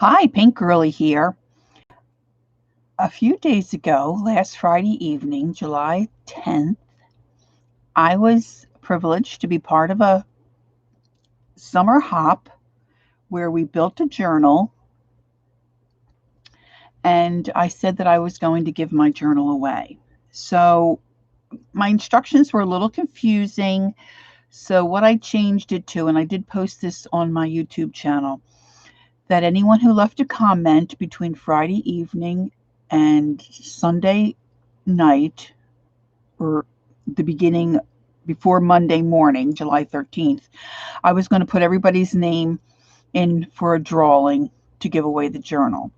Hi, Pink Girly here. A few days ago, last Friday evening, July 10th, I was privileged to be part of a summer hop where we built a journal, and I said that I was going to give my journal away. So my instructions were a little confusing. So what I changed it to, and I did post this on my YouTube channel, that anyone who left a comment between Friday evening and Sunday night, or the beginning before Monday morning, July 13th, I was going to put everybody's name in for a drawing to give away the journal.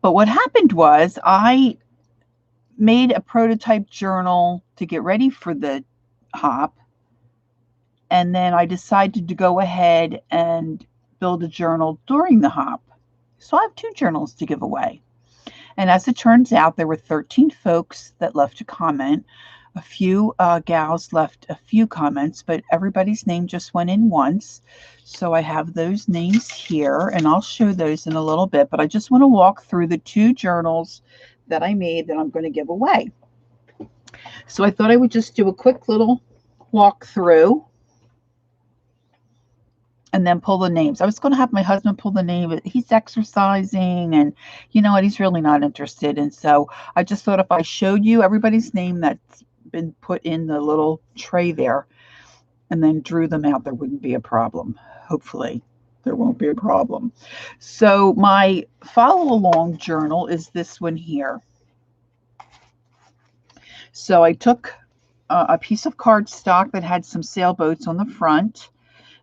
But what happened was I made a prototype journal to get ready for the hop, and then I decided to go ahead and build a journal during the hop. So I have two journals to give away. And as it turns out, there were 13 folks that left a comment. A few gals left a few comments, but everybody's name just went in once. So I have those names here, and I'll show those in a little bit. But I just want to walk through the two journals that I made that I'm going to give away. So I thought I would just do a quick little walk through and then pull the names. I was going to have my husband pull the name, but he's exercising, and you know what? He's really not interested. And so I just thought if I showed you everybody's name that's been put in the little tray there and then drew them out, there wouldn't be a problem. Hopefully there won't be a problem. So my follow along journal is this one here. So I took a piece of cardstock that had some sailboats on the front.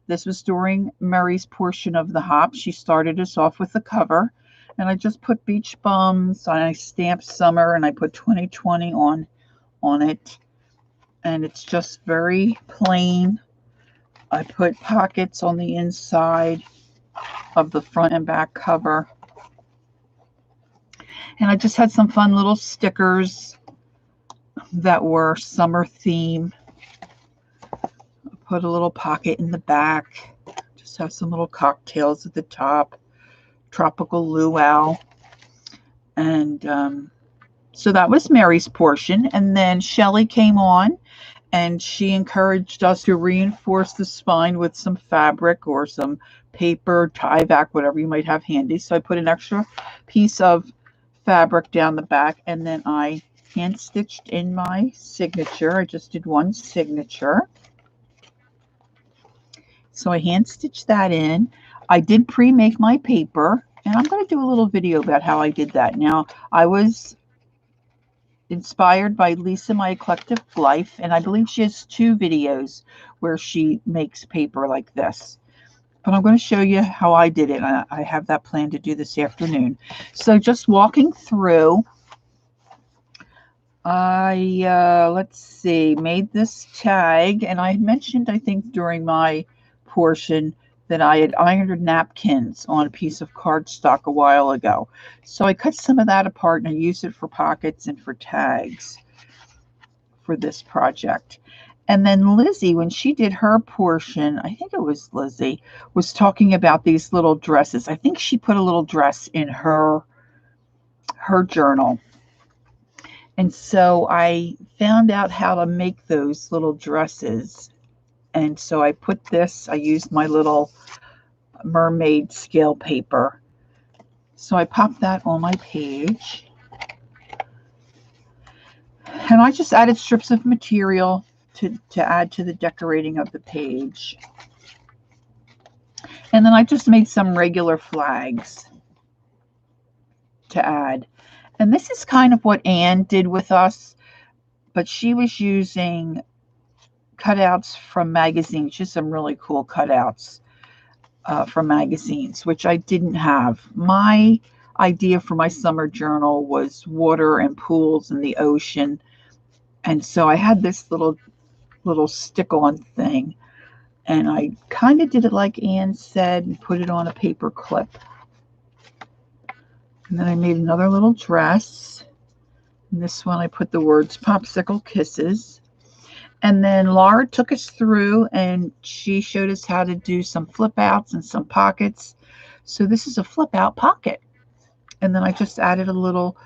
This was during Murray's portion of the hop. She started us off with the cover, and I just put beach bums, and I stamped summer, and I put 2020 on it, and it's just very plain. I put pockets on the inside of the front and back cover, and I just had some fun little stickers that were summer theme. Put a little pocket in the back. Just have some little cocktails at the top. Tropical luau. And so that was Mary's portion. And then Shelly came on, and she encouraged us to reinforce the spine with some fabric or some paper, tie-back, whatever you might have handy. So I put an extra piece of fabric down the back, and then I hand-stitched in my signature. I just did one signature. So I hand stitched that in. I did pre-make my paper, and I'm going to do a little video about how I did that. Now, I was inspired by Lisa, My Eclectic Life, and I believe she has two videos where she makes paper like this. But I'm going to show you how I did it. I have that plan to do this afternoon. So just walking through, let's see, made this tag, and I had mentioned, I think, during my portion that I had ironed napkins on a piece of cardstock a while ago. So I cut some of that apart and I used it for pockets and for tags for this project. And then Lizzie, when she did her portion, I think it was Lizzie, was talking about these little dresses. I think she put a little dress in her journal. And so I found out how to make those little dresses. And so I put this, I used my little mermaid scale paper. So I popped that on my page. And I just added strips of material to add to the decorating of the page. And then I just made some regular flags to add. And this is kind of what Anne did with us, but she was using cutouts from magazines, just some really cool cutouts from magazines, which I didn't have. My idea for my summer journal was water and pools and the ocean. And so I had this little stick-on thing, and I kind of did it like Anne said and put it on a paper clip. And then I made another little dress. In this one I put the words Popsicle Kisses. And then Laura took us through, and she showed us how to do some flip outs and some pockets. So this is a flip out pocket. And then I just added a little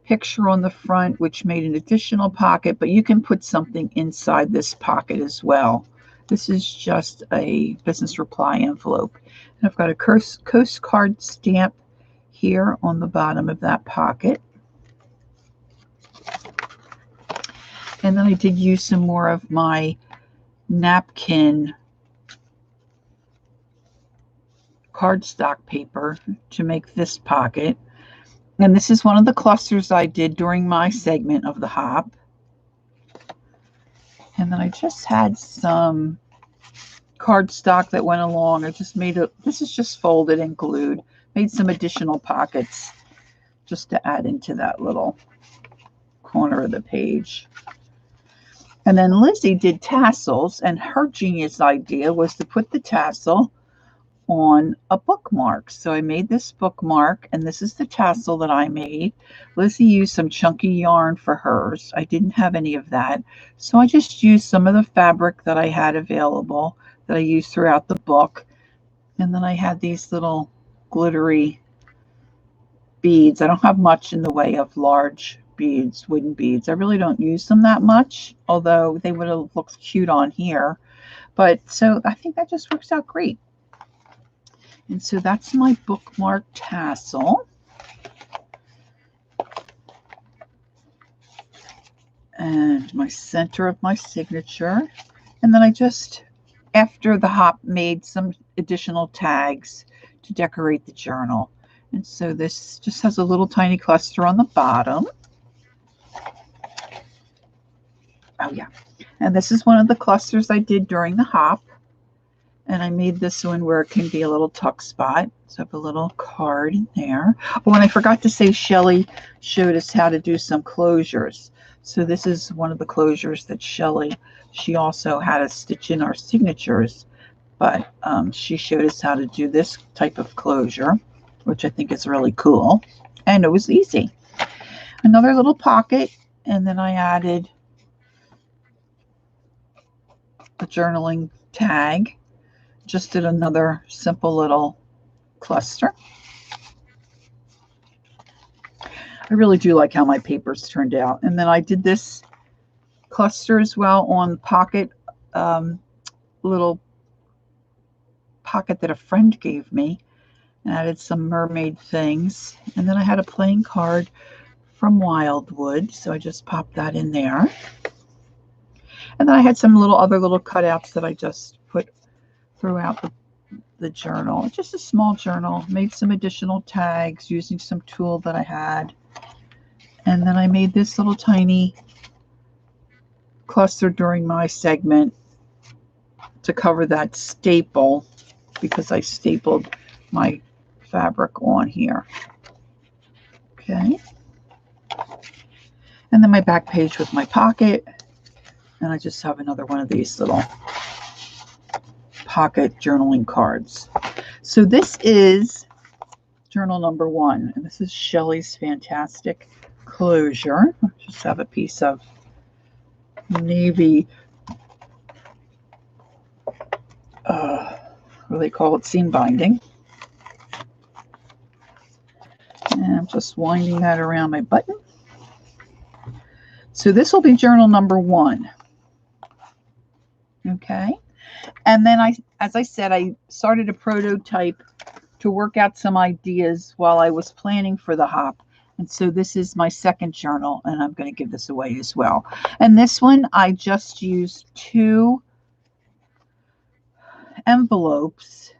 picture on the front, which made an additional pocket, but you can put something inside this pocket as well. This is just a business reply envelope. And I've got a Coast Guard stamp here on the bottom of that pocket. And then I did use some more of my napkin cardstock paper to make this pocket. And this is one of the clusters I did during my segment of the hop. And then I just had some cardstock that went along. I just made this is just folded and glued. Made some additional pockets just to add into that little corner of the page. And then Lizzie did tassels, and her genius idea was to put the tassel on a bookmark. So I made this bookmark, and this is the tassel that I made. Lizzie used some chunky yarn for hers. I didn't have any of that, so I just used some of the fabric that I had available that I used throughout the book. And then I had these little glittery beads. I don't have much in the way of large beads, wooden beads. I really don't use them that much, although they would have looked cute on here. But so I think that just works out great. And so that's my bookmark tassel. And my center of my signature. And then I just, after the hop, made some additional tags to decorate the journal. And so this just has a little tiny cluster on the bottom. Oh yeah. And this is one of the clusters I did during the hop. And I made this one where it can be a little tuck spot. So I have a little card in there. Oh, and I forgot to say, Shelley showed us how to do some closures. So this is one of the closures that she also had us stitch in our signatures. But she showed us how to do this type of closure, which I think is really cool. And it was easy. Another little pocket. And then I added a journaling tag. Just did another simple little cluster. I really do like how my papers turned out. And then I did this cluster as well on pocket, little pocket that a friend gave me. And added some mermaid things. And then I had a playing card from Wildwood, so I just popped that in there. And then I had some other little cutouts that I just put throughout the journal. Just a small journal. Made some additional tags using some tool that I had. And then I made this little tiny cluster during my segment to cover that staple, because I stapled my fabric on here. Okay. And then my back page with my pocket. And I just have another one of these little pocket journaling cards. So this is journal number 1, and this is Shelley's fantastic closure. I just have a piece of navy, what do they call it, seam binding. And I'm just winding that around my button. So this will be journal number 1. Okay. And then as I said, I started a prototype to work out some ideas while I was planning for the hop. And so this is my second journal, and I'm going to give this away as well. And this one, I just used 2 envelopes,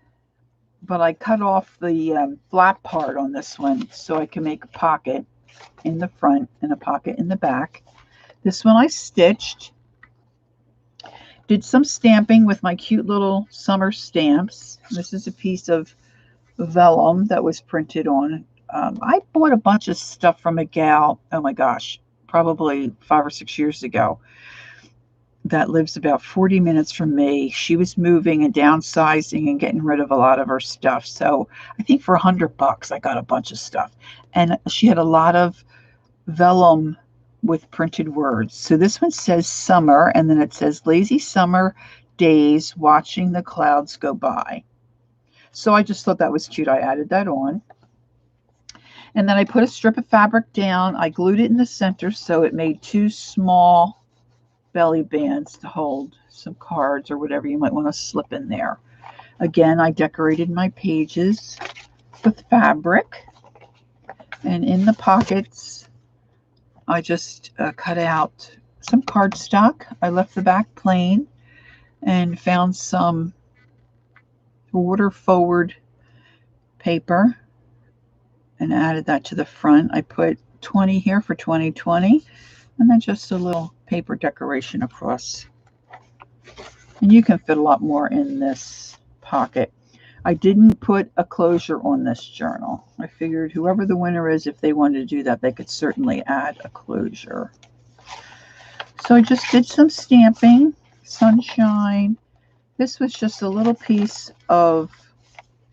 but I cut off the flap part on this one so I can make a pocket in the front and a pocket in the back. This one I stitched. Did some stamping with my cute little summer stamps. This is a piece of vellum that was printed on. I bought a bunch of stuff from a gal, oh my gosh, probably 5 or 6 years ago, that lives about 40 minutes from me. She was moving and downsizing and getting rid of a lot of her stuff. So I think for $100, I got a bunch of stuff. And she had a lot of vellum with printed words. So this one says summer, and then it says lazy summer days watching the clouds go by. So I just thought that was cute. I added that on. And then I put a strip of fabric down. I glued it in the center so it made two small belly bands to hold some cards or whatever you might want to slip in there. Again, I decorated my pages with fabric. And in the pockets, I just cut out some cardstock. I left the back plain and found some water forward paper and added that to the front. I put 20 here for 2020 and then just a little paper decoration across. And you can fit a lot more in this pocket. I didn't put a closure on this journal. I figured whoever the winner is, if they wanted to do that, they could certainly add a closure. So I just did some stamping, sunshine. This was just a little piece of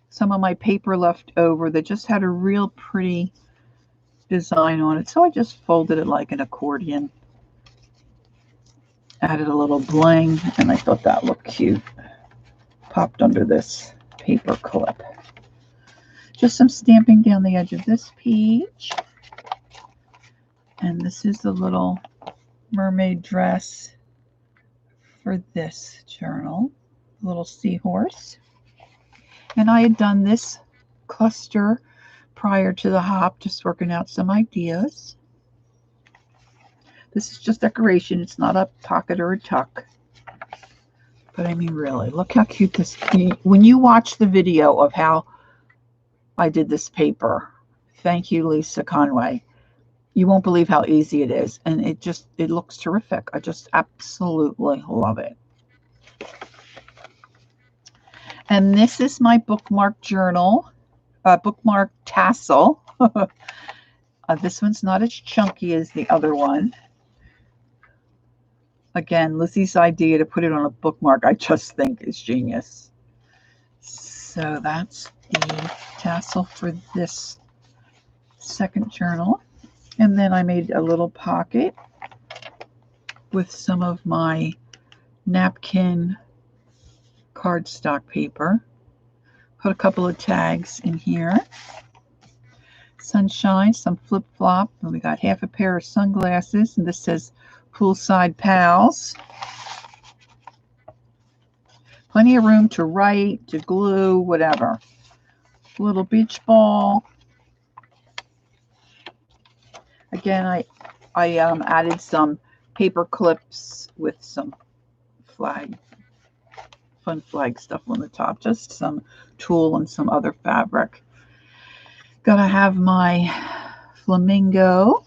some of my paper left over that just had a real pretty design on it. So I just folded it like an accordion. Added a little bling, and I thought that looked cute. Popped under this paper clip. Just some stamping down the edge of this page. And this is the little mermaid dress for this journal. Little seahorse. And I had done this cluster prior to the hop, just working out some ideas. This is just decoration. It's not a pocket or a tuck. But I mean, really, look how cute this is. When you watch the video of how I did this paper, thank you, Lisa Conway, you won't believe how easy it is. And it looks terrific. I just absolutely love it. And this is my bookmark journal, bookmark tassel. This one's not as chunky as the other one. Again, Lizzie's idea to put it on a bookmark, I just think is genius. So that's the tassel for this second journal. And then I made a little pocket with some of my napkin cardstock paper. Put a couple of tags in here. Sunshine, some flip-flop, and we got half a pair of sunglasses, and this says Poolside Pals. Plenty of room to write, to glue, whatever. Little beach ball. Again, I added some paper clips with some fun flag stuff on the top, just some tulle and some other fabric. Gotta have my flamingo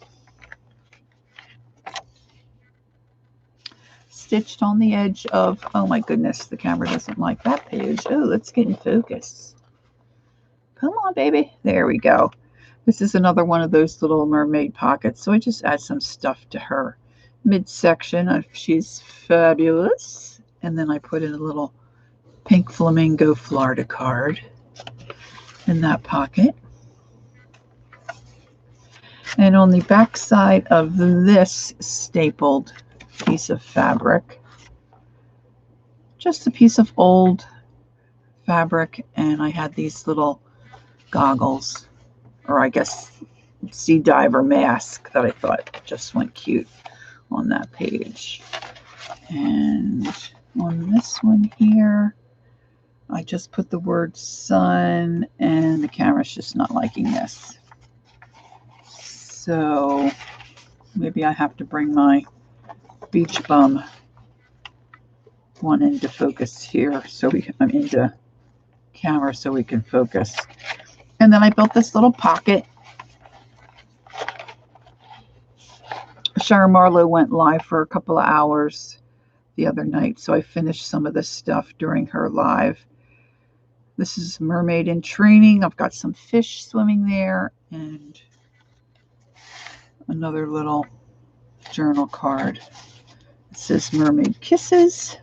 stitched on the edge of, oh my goodness, the camera doesn't like that page. Oh, let's get in focus. Come on, baby. There we go. This is another one of those little mermaid pockets. So I just add some stuff to her midsection. She's fabulous. And then I put in a little pink flamingo Florida card in that pocket. And on the back side of this stapled piece of fabric, just a piece of old fabric, and I had these little goggles, or I guess sea diver mask, that I thought just went cute on that page. And on this one here, I just put the word sun, and the camera's just not liking this. So maybe I have to bring my beach bum one into focus here, so I'm into camera so we can focus. And then I built this little pocket. Sharon Marlowe went live for a couple of hours the other night, so I finished some of this stuff during her live. This is Mermaid in Training. I've got some fish swimming there and another little journal card. It says Mermaid Kisses.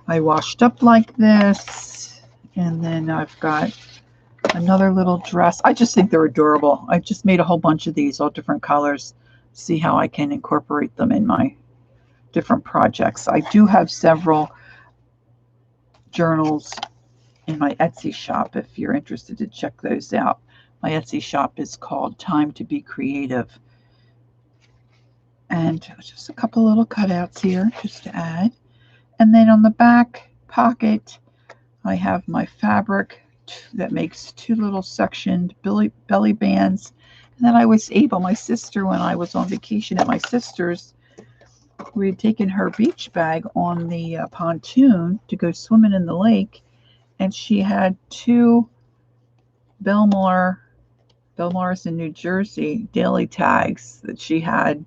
I washed up like this, and then I've got another little dress. I just think they're adorable. I just made a whole bunch of these, all different colors. See how I can incorporate them in my different projects. I do have several journals in my Etsy shop if you're interested to check those out. My Etsy shop is called Time to Be Creative. And just a couple little cutouts here just to add. And then on the back pocket, I have my fabric that makes two little sectioned belly bands. And then I was able, my sister, when I was on vacation at my sister's, we had taken her beach bag on the pontoon to go swimming in the lake. And she had two Belmars in New Jersey daily tags that she had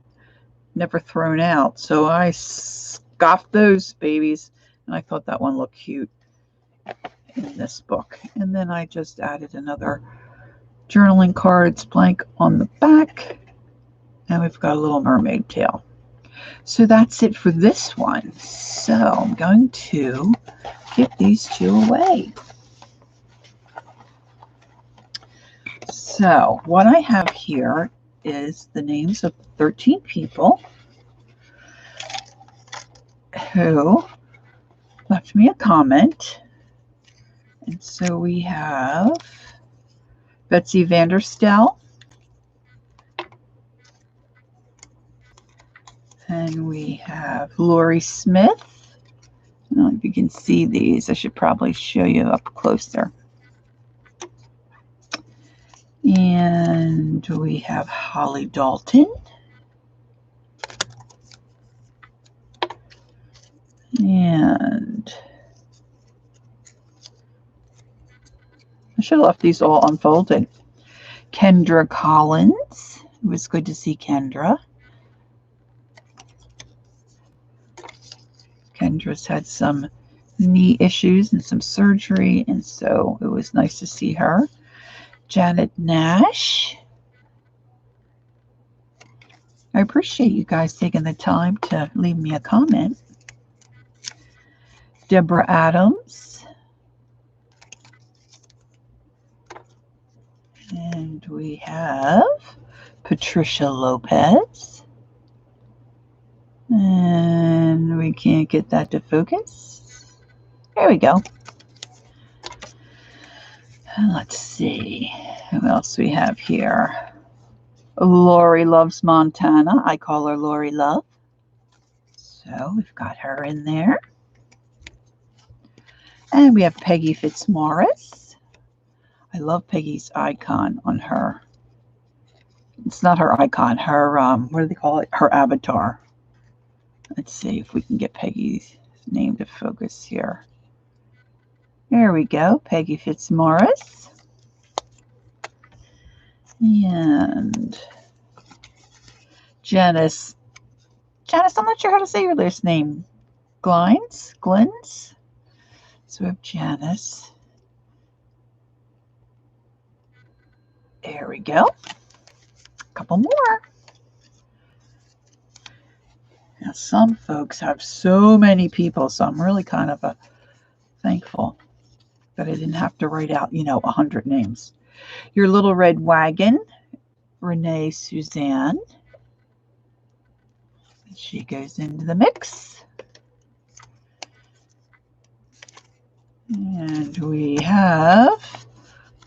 never thrown out. So I scoffed those babies, and I thought that one looked cute in this book. And then I just added another journaling cards blank on the back, and we've got a little mermaid tail. So that's it for this one. So I'm going to give these two away. So what I have here is the names of 13 people who left me a comment. And so we have Betsy Vanderstel, and we have Lori Smith. I don't know if you can see these. I should probably show you up closer. And we have Holly Dalton. And I should have left these all unfolded. Kendra Collins. It was good to see Kendra. Kendra's had some knee issues and some surgery, and so it was nice to see her. Janet Nash. I appreciate you guys taking the time to leave me a comment. Deborah Adams. And we have Patricia Lopez. And we can't get that to focus. There we go. Let's see who else we have here. Lori Loves Montana. I call her Lori Love. So we've got her in there. And we have Peggy Fitzmaurice. I love Peggy's icon on her. It's not her icon, her, what do they call it? Her avatar. Let's see if we can get Peggy's name to focus here. There we go, Peggy Fitzmaurice. And Janice. Janice, I'm not sure how to say your last name. Glines? So we have Janice. There we go. A couple more. Now, some folks have so many people, so I'm really kind of thankful that I didn't have to write out, 100 names. Your Little Red Wagon, Renee Suzanne. She goes into the mix. And we have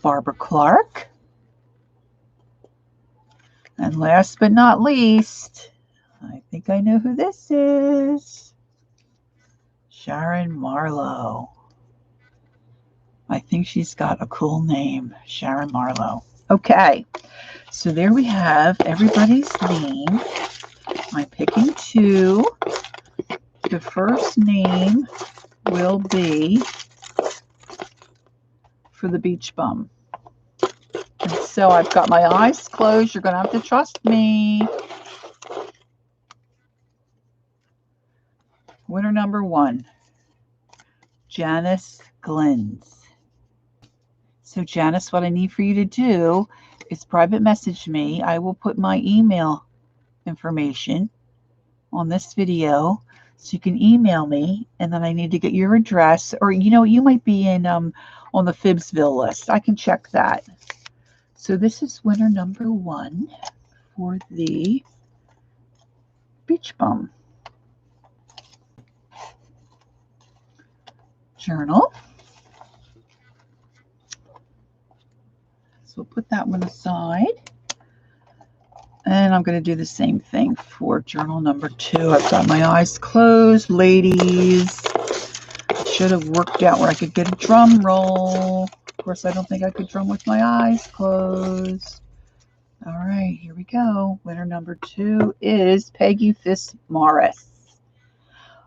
Barbara Clark. And last but not least, I think I know who this is. Sharon Marlowe. I think she's got a cool name, Sharon Marlowe. Okay, so there we have everybody's name. I'm picking two. The first name will be for the beach bum. And so I've got my eyes closed. You're going to have to trust me. Winner number 1, Janice Glynns. So Janice, what I need for you to do is private message me. I will put my email information on this video so you can email me, and then I need to get your address, or you might be in on the Fibsville list. I can check that. So this is winner number 1 for the beach bum. journal. So we'll put that one aside. And I'm going to do the same thing for journal number 2. I've got my eyes closed, ladies. I should have worked out where I could get a drum roll. Of course, I don't think I could drum with my eyes closed. All right, here we go. Winner number 2 is Peggy Fitzmaurice.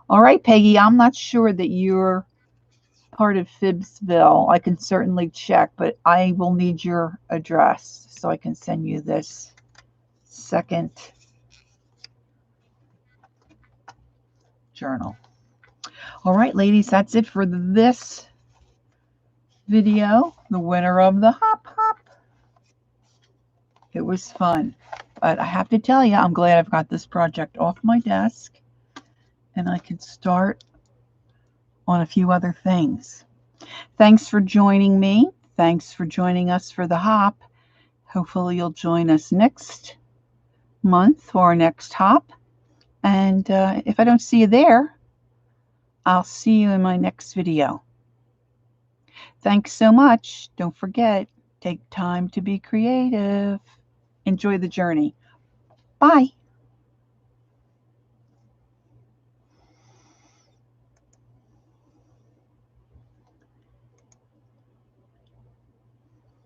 All right, Peggy, I'm not sure that you're part of Phibbsville. I can certainly check, but I will need your address so I can send you this second journal. All right, ladies, that's it for this video. The winner of the Hop Hop. It was fun, but I have to tell you, I'm glad I've got this project off my desk and I can start on a few other things. Thanks for joining me. Thanks for joining us for the Hop. Hopefully you'll join us next month for our next Hop. And if I don't see you there, I'll see you in my next video. Thanks so much. Don't forget, take time to be creative. Enjoy the journey. Bye.